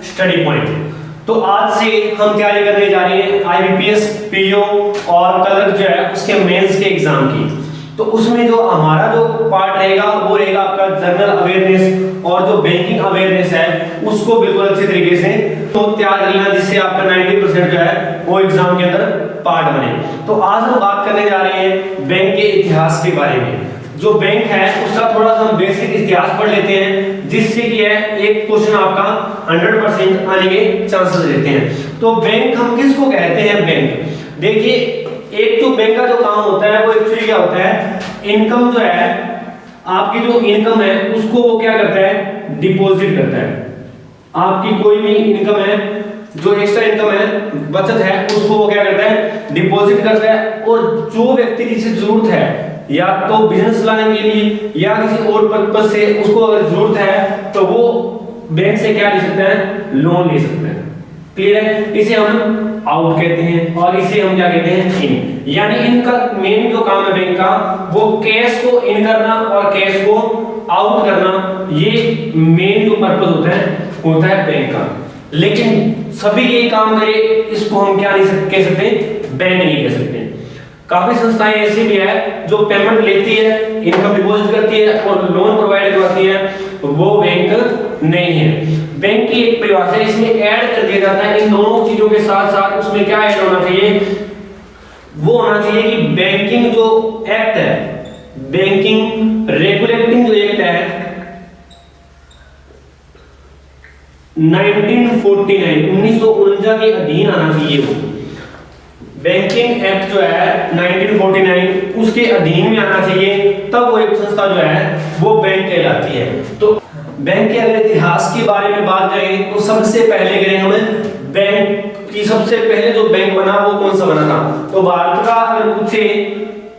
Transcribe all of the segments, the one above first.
Study point. तो आज से हम तैयारी करने जा रहे हैं आईबीपीएस, पीओ और कलर जो है उसके मेंस के एग्जाम की। तो उसमें जो हमारा जो पार्ट रहेगा वो रहेगा आपका जनरल अवेयरनेस, और जो बैंकिंग अवेयरनेस है उसको बिल्कुल अच्छी तरीके से तो तैयार कर लेना, जिससे आपका 90% जो है वो एग्जाम के अंदर पार्ट बने। तो आज हम बात करने जा रहे हैं बैंक के इतिहास के बारे में। जो बैंक है उसका थोड़ा सा हम बेसिक इतिहास पढ़ लेते हैं, जिससे कि है एक क्वेश्चन आपका 100% आने के चांसेस रहते हैं। तो बैंक हम किसको कहते हैं? बैंक देखिए, एक जो बैंक का जो काम होता है वो एक्चुअली क्या होता है, इनकम जो है आपकी जो इनकम है उसको वो क्या करता है, डिपॉजिट करता है। आपकी कोई भी इनकम है, जो एक्स्ट्रा इनकम है, बचत है, उसको वो क्या करता है, डिपॉजिट करता है। और जो व्यक्ति जिसे जरूरत है या तो बिजनेस चलाने के लिए या किसी और पर्पस से उसको अगर जरूरत है तो वो बैंक से क्या ले सकते हैं, लोन ले सकते हैं। क्लियर है? इसे हम आउट कहते हैं और इसे हम क्या कहते हैं, इन। यानी इनका मेन जो काम है बैंक का वो कैश को इन करना और कैश को आउट करना, ये मेन जो पर्पस होता है बैंक का। लेकिन सभी ये काम करे इसको हम क्या नहीं कह सकते, बैंक नहीं कह सकते। काफी संस्थाएं ऐसी भी है जो पेमेंट लेती है, इनकम डिपॉजिट करती है और लोन प्रोवाइड करती है, वो बैंक नहीं है। बैंक की एक परिभाषा इसमें ऐड कर दिया जाता है इन दोनों चीजों के साथ साथ। उसमें क्या ऐड होना चाहिए, वो होना चाहिए कि बैंकिंग जो एक्ट है, बैंकिंग रेगुलेटिंग जो एक्ट है 1949 के अधीन आना चाहिए। वो बैंकिंग एक्ट जो है 1949 उसके अधीन में आना चाहिए, तब वो एक संस्था जो है वो बैंक कहलाती है। तो बैंक के अगर इतिहास के बारे में बात करें तो सबसे पहले करें हम बैंक की, सबसे पहले जो बैंक बना वो कौन सा बना था। तो भारत का अगर पूछे,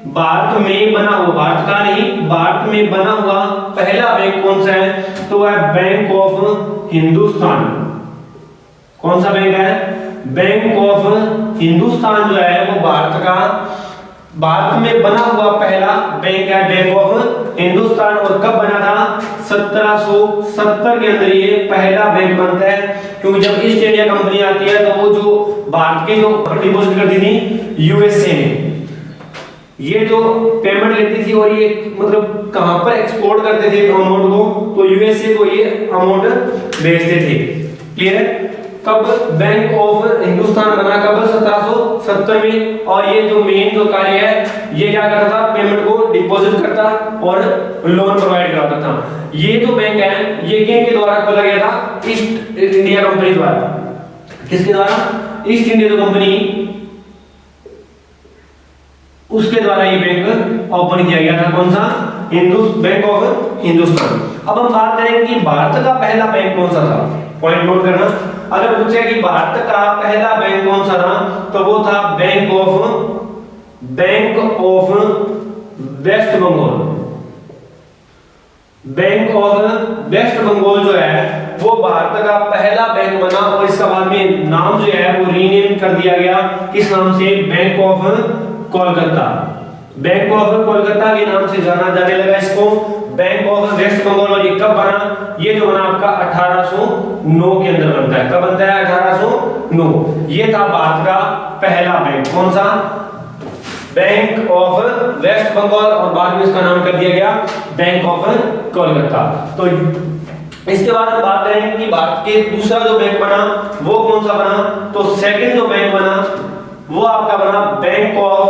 भारत में बना हुआ, भारत का नहीं, भारत में बना हुआ पहला बैंक कौन सा है, तो वह बैंक ऑफ हिंदुस्तान। कौन सा बैंक है? बैंक ऑफ हिंदुस्तान जो है वो भारत में बना हुआ पहला बैंक है, बैंक ऑफ हिंदुस्तान। और कब बना था? 1770 के अंदर ये पहला बैंक बनता है। क्योंकि जब ईस्ट इंडिया कंपनी आती है तो वो जो भारत के जो डिपॉजिट करती थी यूएसए में, ये जो पेमेंट लेती थी और ये मतलब कहां पर एक्सपोर्ट करते थे अमाउंट को, तो यूएसए को ये अमाउंट भेजते थे। क्लियर है? कब बैंक ऑफ हिंदुस्तान बना, कब? 1770 में। और ये जो मेन जो कार्य है ये क्या करता था, पेमेंट को डिपॉजिट करता और लोन प्रोवाइड कराता था। ये जो बैंक है ये किन के द्वारा खोला गया था? ईस्ट इंडिया कंपनी द्वारा। किसके द्वारा? ईस्ट इंडिया जो कंपनी, उसके द्वारा ये बैंक ओपन किया गया था। कौन सा? Bank of Hindustan. अब हम बात करेंगे कि भारत का पहला बैंक कौन सा था। पॉइंट नोट करना, अगर पूछे कि भारत का पहला बैंक कौन सा था तो वो था bank of West Bengal. Bank of West Bengal जो है वो भारत का पहला बैंक बना और इसका बाद में नाम जो है वो रीनेम कर दिया गया। किस नाम से? Bank of Kolkata. Bank of Kolkata के नाम से जाना जाने लगा इसको, बैंक ऑफ वेस्ट बंगाल। और ये कब बना? ये जो बना आपका 1809 के अंदर बनता है। कब बनता है? 1809। ये था भारत का पहला बैंक। कौन सा? Bank of West Bengal. और बाद में इसका नाम कर दिया गया बैंक ऑफ कोलकाता। तो इसके बाद हम बात करेंगे कि भारत के दूसरा जो बैंक बना वो कौन सा बना। तो सेकंड जो बैंक बना वो आपका बना बैंक ऑफ,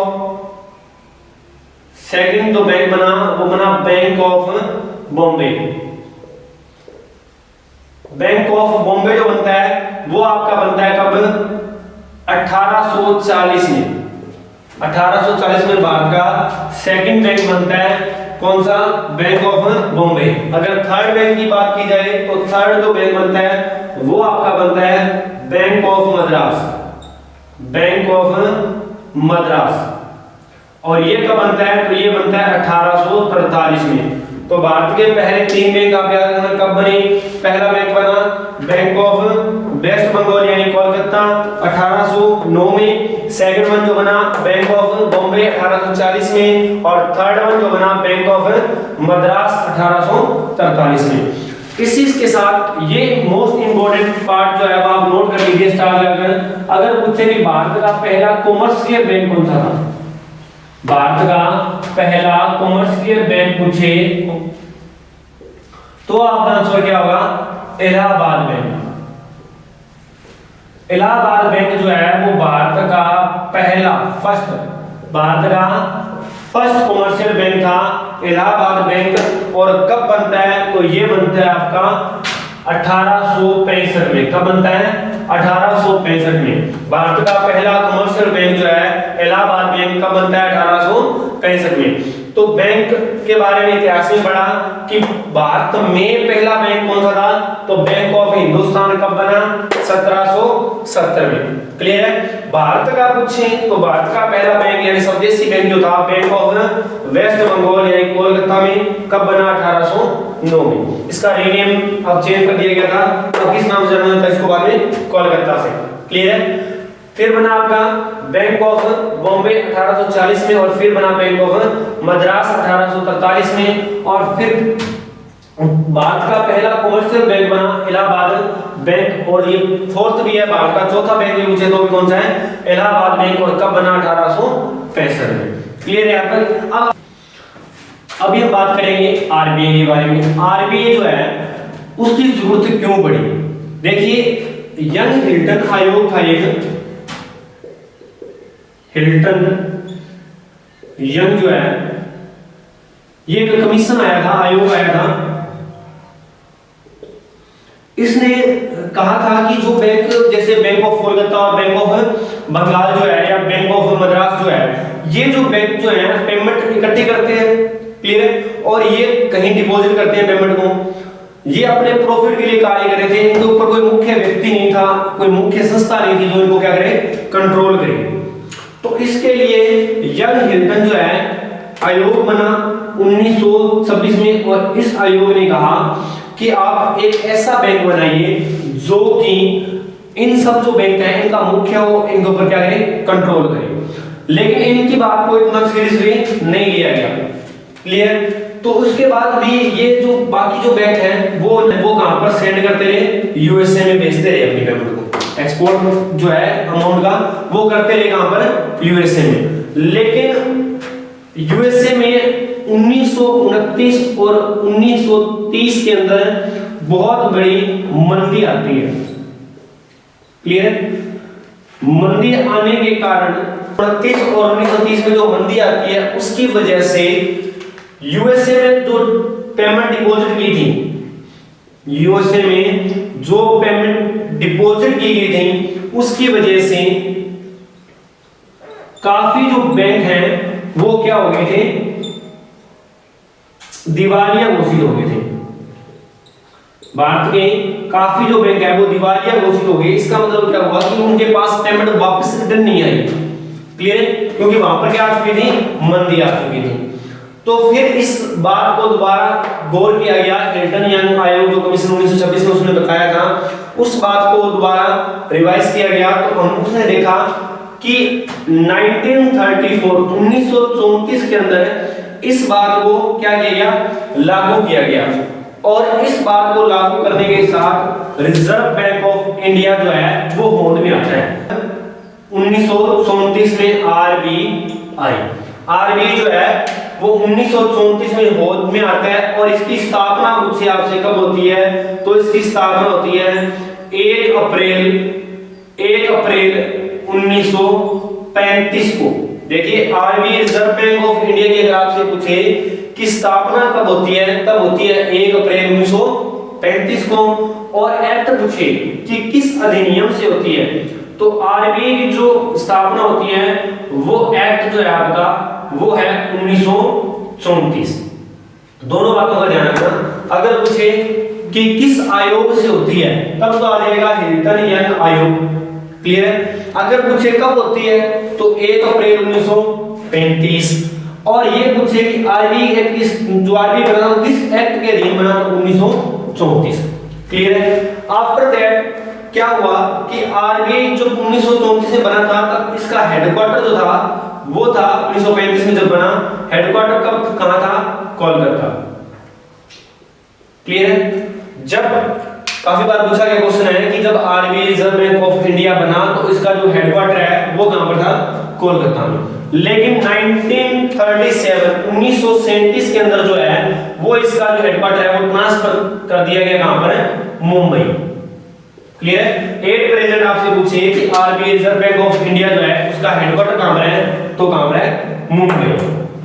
सेकंड जो बैंक बना वो बना bank of Bombay. Bank of Bombay जो बनता है वो आपका बनता है कब? 1840 में। 1840 में भारत का सेकंड बैंक बनता है। कौन सा? Bank of Bombay. अगर थर्ड बैंक की बात की जाए तो थर्ड जो बैंक बनता है वो आपका बनता है bank of Madras. Bank of Madras. और ये कब बनता है? तो ये बनता है 1843 में। तो भारत के पहले तीन बैंक आप याद रखना कब बने। पहला बैंक बना बैंक ऑफ वेस्ट बंगाल यानी कोलकाता 1809 में। सेकंड वन जो बना बैंक ऑफ बॉम्बे 1840 में। और थर्ड वन जो बना बैंक ऑफ मद्रास 1843 में। इस चीज के साथ ये मोस्ट इंपोर्टेंट पार्ट जो है वो आप नोट कर लीजिए स्टार लगाकर। अगर पूछे कि भारत का पहला कॉमर्शियल बैंक कौन सा था, भारत का पहला कॉमर्शियल बैंक पूछे तो आपका आंसर क्या होगा, इलाहाबाद बैंक। इलाहाबाद बैंक जो है वो भारत का पहला भारत का फर्स्ट कॉमर्शियल बैंक था इलाहाबाद बैंक। और कब बनता है, तो ये बनता है आपका 1865 में। कब बनता है, 1865 में। भारत का पहला कमर्शियल बैंक जो है इलाहाबाद बैंक कब बनता है, 1865 में। तो बैंक के बारे में इतिहास में पढ़ा कि भारत में पहला बैंक कौन सा था, तो बैंक ऑफ हिंदुस्तान कब बना, 1770 में। क्लियर है। भारत का पूछे तो भारत का पहला बैंक यानी स्वदेशी बैंक जो था बैंक ऑफ वेस्ट बंगाल यानी कोलकाता में कब बना, 1809 में। इसका रीनेम अब चेंज कर दिया गया था, तो किस नाम से जाना जाता है इसको बाद में, कोलकाता से। क्लियर है। फिर बना आपका बैंक ऑफ बॉम्बे 1840 में, और फिर बना बैंक ऑफ मद्रास 1843 में, और फिर भारत का पहला कमर्शियल बैंक बना इलाहाबाद बैंक। और ये फोर्थ भी है, भारत का चौथा बैंक भी पूछे तो भी कौन सा है, इलाहाबाद बैंक। और कब बना, 1865 में। क्लियर है यहाँ पर। अब अभी हम बात करेंगे आरबीआई के बारे में। आरबीआई जो है उसकी जरूरत क्यों पड़ी। देखिए यंग हिल्टन आयोग था, एक हिल्टन यंग जो है ये एक कमीशन आया था, आयोग आया था। इसने कहा था कि जो बैंक जैसे बैंक ऑफ कोलकाता और बैंक ऑफ बंगाल जो है या बैंक ऑफ मद्रास जो है, ये जो बैंक जो है पेमेंट इकट्ठी करते हैं। क्लियर है। और ये कहीं डिपॉजिट करते हैं पेमेंट को, ये अपने प्रॉफिट के लिए कार्य कर रहे थे। इनके ऊपर कोई मुख्य व्यक्ति नहीं था, कोई मुख्य संस्था नहीं थी जो इनको क्या करे, कंट्रोल करे। तो इसके लिए यंग हिल्टन जो है आयोग बना 1926 में। और इस आयोग ने कहा कि आप एक ऐसा बैंक बनाइए जो कि इन सब जो बैंक हैं इनका मुख्य हो, इनके ऊपर क्या करे, कंट्रोल करे। लेकिन इनकी बात को इतना सीरियसली नहीं लिया गया। क्लियर। तो उसके बाद भी ये जो बाकी जो बैंक हैं वो कहां पर सेंड करते रहे, यूएसए में भेजते रहे अपनी पेमेंट को। एक्सपोर्ट जो है अमाउंट का वो करते रहे कहां पर, यूएसए में। लेकिन यूएसए में 1929 और 1930 के अंदर बहुत बड़ी मंदी आती है। क्लियर। मंदी आने के कारण 29 और 1930 में जो मंदी आती है उसकी वजह से यूएसए में जो पेमेंट डिपॉजिट की थी, यूएसए में जो पेमेंट डिपॉजिट की गई थी उसकी वजह से काफी जो बैंक हैं वो क्या हो गए थे, दिवालिया घोषित हो गए थे। भारत के काफी जो बैंक है वो दिवालिया घोषित हो गए। इसका मतलब क्या हुआ कि उनके पास पेमेंट वापस रिटर्न नहीं आई। क्लियर है। क्योंकि वहां पर क्या आ चुकी थी, मंदी आ चुकी थी। तो फिर इस बात को दोबारा गौर किया गया। हिल्टन यंग आयोग जो कमीशन 1926 में उसने बताया था, उस बात को दोबारा रिवाइज किया गया। तो हम उसने देखा कि 1934 के अंदर इस बात को क्या किया गया, लागू किया गया। और इस बात को लागू करने के साथ रिजर्व बैंक ऑफ इंडिया जो है वो होंद में आता है। 1934 में आरबीआई जो है वो 1934 में होंद में आता है। और इसकी स्थापना मुझसे आपसे कब होती है, तो इसकी स्थापना होती है 1 अप्रैल 1935 को। देखिए RBI reserve bank of India के अगर आपसे पूछे कि स्थापना कब होती है, तब होती है 1 अप्रैल 1935 को। और एक्ट पूछे कि किस अधिनियम से होती है, तो आरबीआई की जो स्थापना होती है वो एक्ट जो है आपका वो है 1934। दोनों बातों का ध्यान रखना। अगर पूछे कि किस आयोग से होती है तब तो आ जाएगा हिल्टन यंग आयोग। क्लियर है। अगर पूछे कब होती है तो 1 अप्रैल 1935। और ये पूछे कि आरबीआई एक्ट किस, जो आरबीआई बना वो किस एक्ट के अधीन बना, तो 1934। क्लियर है। आफ्टर दैट क्या हुआ कि आरबीआई जो 1934 में बना था तब इसका हेडक्वार्टर जो था वो था 1935 में जब बना, हेडक्वार्टर कब कहां था, कोलकाता। क्लियर है। जब काफी बार पूछा गया क्वेश्चन है कि जब RBI reserve bank of India बना तो इसका जो हेडक्वार्टर है वो कहां पर था, कोलकाता में। लेकिन 1937 के अंदर जो है वो इसका जो हेडक्वार्टर है वो ट्रांसफर कर दिया गया कहां पर है, मुंबई। क्लियर है। एट प्रेजेंट आपसे पूछे कि RBI reserve bank of India जो है उसका हेडक्वार्टर कहां पर है, तो कहां पर है, मुंबई।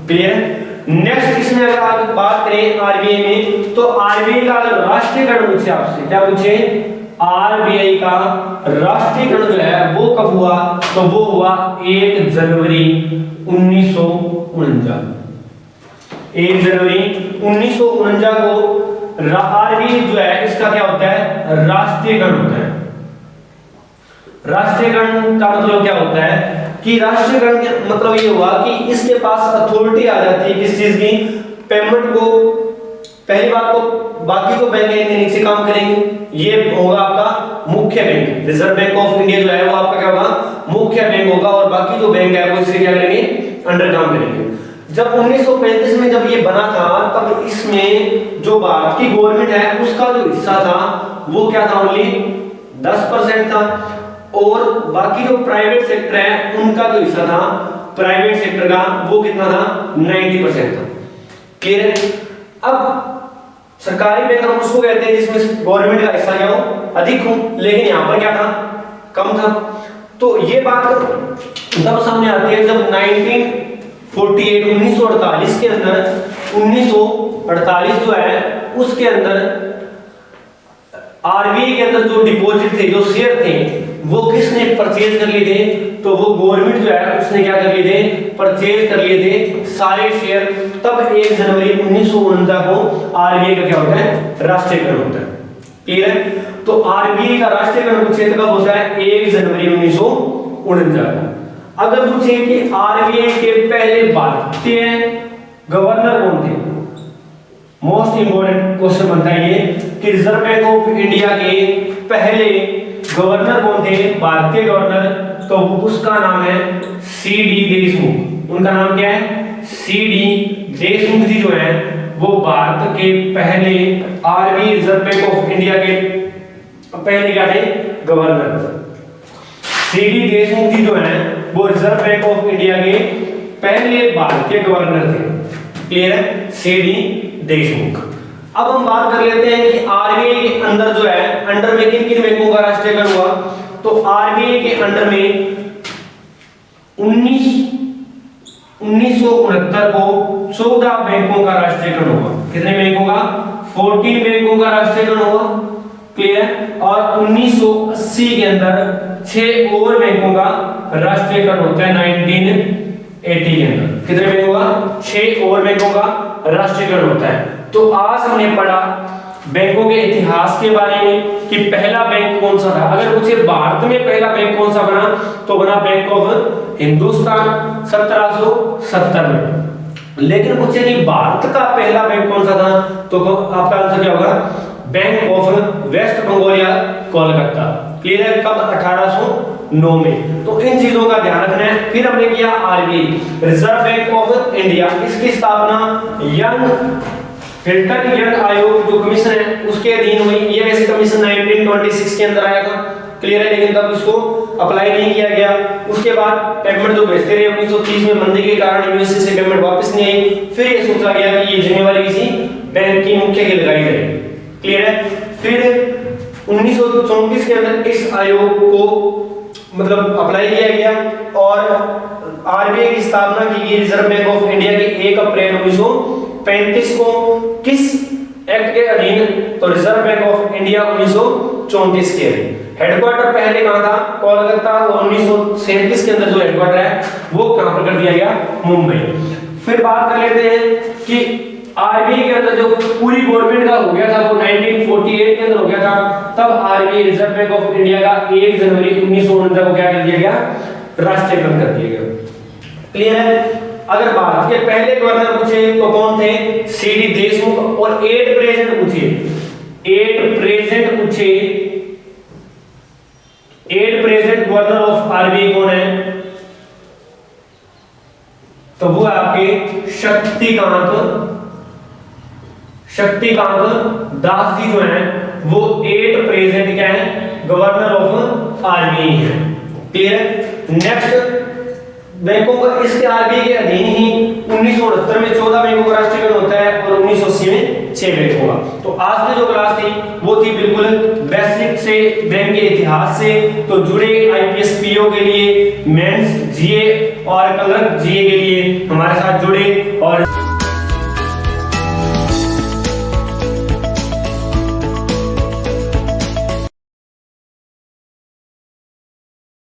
क्लियर है। नेक्स्ट इसमें अगर आप बात करें आरबीआई में, तो आरबीआई का अगर राष्ट्रीयकरण पूछे आपसे, क्या पूछे, आरबीआई का राष्ट्रीयकरण जो है वो कब हुआ, तो वो हुआ 1 जनवरी 1949। 1 जनवरी 1949 को आरबीआई जो है इसका क्या होता है, राष्ट्रीयकरण होता है। राष्ट्रीयकरण का मतलब क्या होता है कि राष्ट्रीयकरण का मतलब ये हुआ कि इसके पास अथॉरिटी आ जाती है किस चीज की, पेमेंट को। पहली बात तो बाकी जो बैंक है इनके नीचे काम करेंगे, ये होगा आपका मुख्य bank. Reserve bank of India जो है वो आपका क्या होगा, मुख्य बैंक होगा, और बाकी जो बैंक है वो इससे क्या करेंगे, अंडर काम करेंगे। जब 1935 में जब ये बना था तब इसमें जो भारत की गवर्नमेंट है उसका जो हिस्सा था वो क्या था, ओनली 10% था, और बाकी जो प्राइवेट सेक्टर है उनका जो हिस्सा था प्राइवेट सेक्टर का वो कितना था, 90% था। क्लियर है। अब सरकारी बैंक हम उसको कहते हैं जिसमें गवर्नमेंट का हिस्सा क्या हो, अधिक हो, लेकिन यहाँ पर क्या था, कम था। तो ये बात तब सामने आती है जब 1948 के अंदर 1948 जो है उसके अंदर आरबीआई के अंदर जो डिपॉजिट थे, जो शेयर थे, वो किसने परचेज कर लिए थे, तो वो गवर्नमेंट जो है उसने क्या कर लिए थे, परचेज कर लिए थे सारे शेयर। तब 1 जनवरी 1949 को आरबीआई का क्या होता है, राष्ट्रीयकरण होता है। क्लियर है। तो आरबीआई का राष्ट्रीयकरण पूछे कब होता है, 1 जनवरी 1949 को। अगर पूछे कि आरबीआई के पहले भारतीय गवर्नर कौन थे, मोस्ट इंपोर्टेंट क्वेश्चन बनता है ये कि रिजर्व बैंक ऑफ इंडिया के पहले गवर्नर कौन थे, भारतीय गवर्नर, तो उसका नाम है सीडी देशमुख। उनका नाम क्या है, सीडी देशमुख जी जो है वो भारत के पहले RBI reserve bank of India के पहले क्या थे, गवर्नर। सीडी देशमुख जी जो है वो रिजर्व बैंक ऑफ इंडिया के पहले भारतीय गवर्नर थे। क्लियर है, सीडी देशमुख। अब हम बात कर लेते हैं कि आरबीआई के अंदर जो है अंडर में किन किन बैंकों का राष्ट्रीयकरण हुआ। तो आरबीआई के अंडर में 1969 को 14 बैंकों का राष्ट्रीयकरण हुआ। कितने बैंकों का, 14 बैंकों का राष्ट्रीयकरण हुआ। क्लियर। और 1980 के अंदर 6 और बैंकों का राष्ट्रीयकरण होता है 1980 के अंदर। कितने बैंकों का, 6 और बैंकों का राष्ट्रीयकरण होता है। तो आज हमने पढ़ा बैंकों के इतिहास के बारे में कि पहला बैंक कौन सा था। अगर पूछे भारत में पहला बैंक कौन सा बना, तो बना बैंक ऑफ हिंदुस्तान 1770 में। लेकिन पूछे कि भारत का पहला बैंक कौन सा था, तो आपका आंसर क्या होगा, बैंक ऑफ वेस्ट बंगालिया कोलकाता। क्लियर है, कब, 1809 में। तो इन चीजों का ध्यान रखना है। फिर हमने किया RBI reserve bank of India, इसकी स्थापना यंग हिल्टन यंग आयोग जो कमीशन है उसके अधीन हुई। ये वैसे कमीशन 1926 के अंदर आया था। क्लियर है, लेकिन तब इसको अप्लाई नहीं किया गया। उसके बाद पेमेंट जो भेजते रहे 1930 में मंदी के कारण यूएसए से पेमेंट वापस नहीं आई। फिर ये सोचा गया कि ये जिम्मेवारी किसी बैंक की मुख्य की लगाई जाए। क्लियर है। फिर 1934 के अंदर इस आयोग को मतलब अप्लाई किया गया और आरबीआई की स्थापना की गई रिजर्व बैंक ऑफ इंडिया की 1 अप्रैल 1935 को। किस एक्ट के अधीन, तो रिजर्व बैंक ऑफ इंडिया 1934 के अधीन। हेडक्वार्टर पहले कहां था, कोलकाता, और 1937 के अंदर जो हेडक्वार्टर है वो कहां पर कर दिया गया, मुंबई। फिर बात कर लेते हैं कि आरबीआई के अंदर जो पूरी गवर्नमेंट का हो गया था वो 1948 के अंदर हो गया था। तब RBI reserve bank of India का 1 जनवरी 1949 को क्या कर दिया गया, राष्ट्रीयकरण कर दिया गया। क्लियर है। अगर भारत के पहले गवर्नर पूछे तो कौन थे, सीडी देशमुख। और 8 प्रेजेंट पूछे, 8 प्रेजेंट गवर्नर ऑफ आरबीआई कौन है, तो वो आपके शक्तिकांत दास जी जो हैं वो 8 प्रेजेंट क्या है, गवर्नर ऑफ आरबीआई है। क्लियर। नेक्स्ट बैंकों का इसके आरबीआई के अधीन ही 1969 में 14 बैंकों का राष्ट्रीयकरण होता है और 1980 में 6 बैंकों का। तो आज की जो क्लास थी वो थी बिल्कुल बेसिक से बैंक के इतिहास से तो जुड़े आईपीएस पीओ के लिए, मेंस जीए और क्लर्क जीए के लिए हमारे साथ जुड़े और